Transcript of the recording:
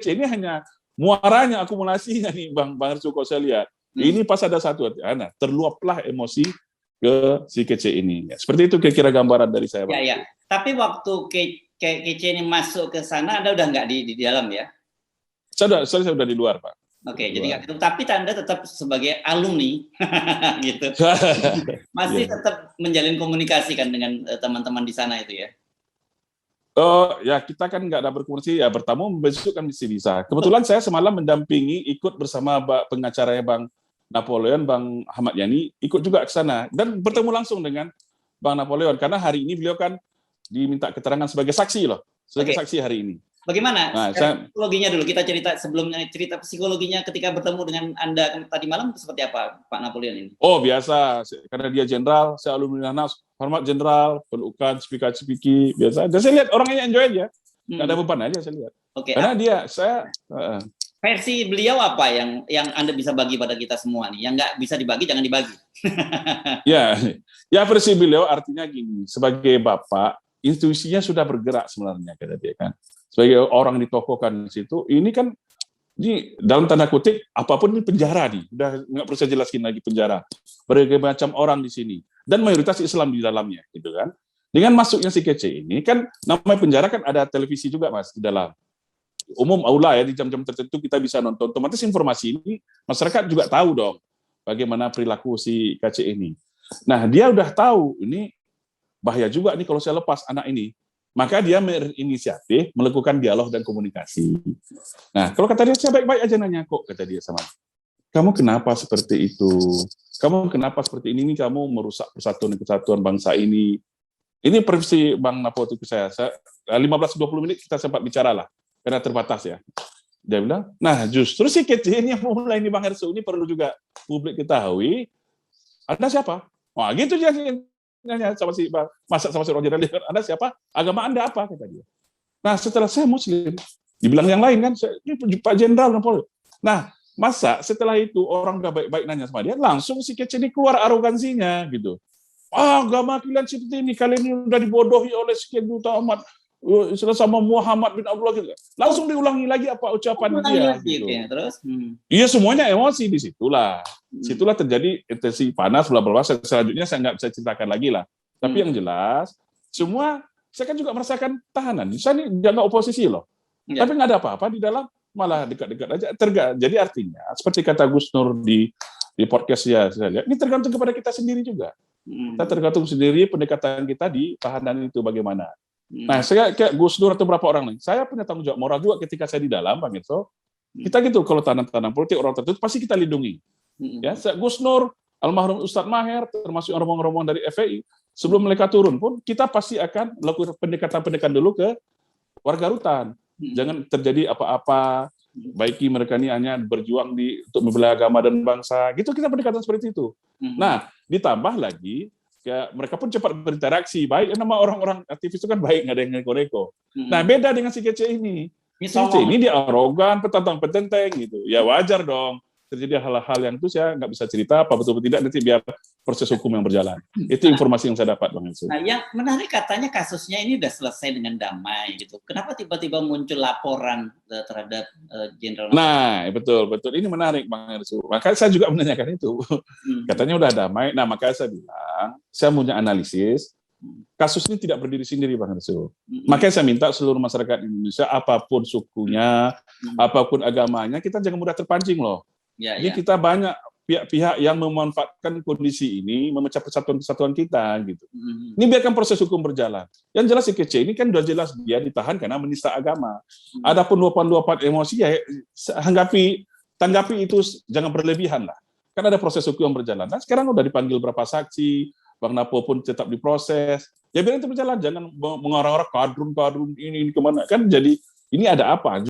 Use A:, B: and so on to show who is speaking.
A: kece ini hanya muaranya, akumulasinya nih Bang Arsu, kok saya lihat. Ini pas ada satu, terluaplah emosi ke si kece ini. Ya, seperti itu kira-kira gambaran dari saya, Bang.
B: Ya. Tapi waktu kece ini masuk ke sana, Anda udah nggak di dalam ya?
A: Saya sudah di luar, Pak.
B: Oke, jadi nggak ketemu. Tapi Anda tetap sebagai alumni, gitu. Masih tetap menjalin komunikasi kan dengan teman-teman di sana itu ya?
A: Ya kita kan nggak ada berkomunikasi, ya bertamu besok kan bisa. Kebetulan saya semalam mendampingi, ikut bersama pengacaranya Bang Napoleon, Bang Ahmad Yani, ikut juga ke sana. Dan bertemu langsung dengan Bang Napoleon, karena hari ini beliau kan diminta keterangan sebagai saksi loh, sebagai saksi hari ini.
B: Bagaimana psikologinya dulu, kita cerita sebelumnya, cerita psikologinya ketika bertemu dengan Anda tadi malam seperti apa, Pak Napoleon ini?
A: Oh biasa, karena dia jenderal, saya alumni Nas, hormat jenderal, pelukan, speaker-speaky, biasa. Dan saya lihat orangnya enjoy aja, nggak ada beban aja saya lihat. Karena
B: versi beliau apa yang Anda bisa bagi pada kita semua nih, yang nggak bisa dibagi jangan dibagi.
A: ya versi beliau artinya gini, sebagai bapak, institusinya sudah bergerak sebenarnya, kata dia kan. Sebagai orang ditokohkan di situ, ini kan ini dalam tanda kutip apapun ini penjara nih, udah nggak perlu saya jelaskan lagi penjara. Berbagai macam orang di sini dan mayoritas Islam di dalamnya, gitu kan. Dengan masuknya si kece ini kan namanya penjara kan ada televisi juga Mas di dalam. Umum aula ya di jam-jam tertentu kita bisa nonton. Otomatis informasi ini masyarakat juga tahu dong bagaimana perilaku si kece ini. Nah dia udah tahu ini bahaya juga nih kalau saya lepas anak ini. Maka dia berinisiatif melakukan dialog dan komunikasi. Nah, kalau kata dia, saya baik-baik aja nanya kok, kata dia sama. Kamu kenapa seperti itu? Kamu kenapa seperti ini? Kamu merusak persatuan kesatuan bangsa ini. Ini versi Bang Napo ke saya. 15-20 menit kita sempat bicara lah, karena terbatas ya. Dia bilang, nah justru si kece ini yang mulai ini Bang Arsu, ini perlu juga publik ketahui. Anda siapa? Wah gitu dia nanya sama si Bang, sama si Roger, Anda siapa? Agama Anda apa? Kata dia. Nah setelah saya Muslim, dibilang yang lain kan, ini Pak Jenderal Napoleon. Nah masa setelah itu orang udah baik-baik nanya sama dia, langsung si kece ini keluar arogansinya gitu. Agama kalian seperti ini, kalian ini udah dibodohi oleh sekian juta umat sama Muhammad bin Abdullah gitu. Langsung diulangi lagi apa ucapan dia gitu.
B: Terus
A: iya semuanya emosi di situlah. Situlah terjadi intensi panas bla bla. Selanjutnya saya nggak bisa ceritakan lagi lah. Tapi yang jelas semua saya kan juga merasakan tahanan. Saya ini jangan oposisi loh. Tapi nggak ada apa-apa di dalam, malah dekat-dekat aja. Jadi artinya seperti kata Gus Nur di podcast ya saya lihat, ini tergantung kepada kita sendiri juga. Kita tergantung sendiri pendekatan kita di tahanan itu bagaimana. Nah, saya kayak Gus Dur atau beberapa orang lain, saya punya tanggung jawab moral juga ketika saya di dalam, Bang Irso. Kita gitu, kalau tanam-tanam politik orang tertentu pasti kita lindungi. Ya, Gus Nur, almarhum Ustadz Maher, termasuk rombongan-rombongan dari FPI, sebelum mereka turun pun kita pasti akan melakukan pendekatan dulu ke warga rutan. Jangan terjadi apa-apa, baiki mereka ini hanya berjuang untuk membela agama dan bangsa. Gitu kita pendekatan seperti itu. Nah, ditambah lagi ya, mereka pun cepat berinteraksi. Baik, nama orang-orang aktivis itu kan baik, nggak ada yang neko-neko. Nah, beda dengan si kece ini. Si kece ini dia arogan, petentang-petenteng gitu. Ya wajar dong. Terjadi hal-hal yang itu saya nggak bisa cerita apa betul-betul tidak, nanti biar proses hukum yang berjalan. Itu informasi yang saya dapat, Bang Yusuf.
B: Nah, yang menarik katanya kasusnya ini sudah selesai dengan damai gitu. Kenapa tiba-tiba muncul laporan terhadap Jenderal?
A: Nah, betul. Ini menarik, Bang Yusuf. Maka saya juga menanyakan itu. Katanya udah damai. Nah, makanya saya bilang, saya punya analisis. Kasus ini tidak berdiri sendiri, Bang Yusuf. Makanya saya minta seluruh masyarakat Indonesia, apapun sukunya, apapun agamanya, kita jangan mudah terpancing loh. Jadi kita banyak pihak-pihak yang memanfaatkan kondisi ini memecah persatuan kita gitu. Ini biarkan proses hukum berjalan. Yang jelas si kece ini kan sudah jelas dia ditahan karena menista agama. Adapun luapan-luapan emosi ya tanggapi itu jangan berlebihan lah. Kan ada proses hukum yang berjalan. Nah, sekarang udah dipanggil berapa saksi, Bang Napo pun tetap diproses. Ya biar itu berjalan, jangan mengarah-arah kadrun ini kemana. Kan jadi ini ada apa?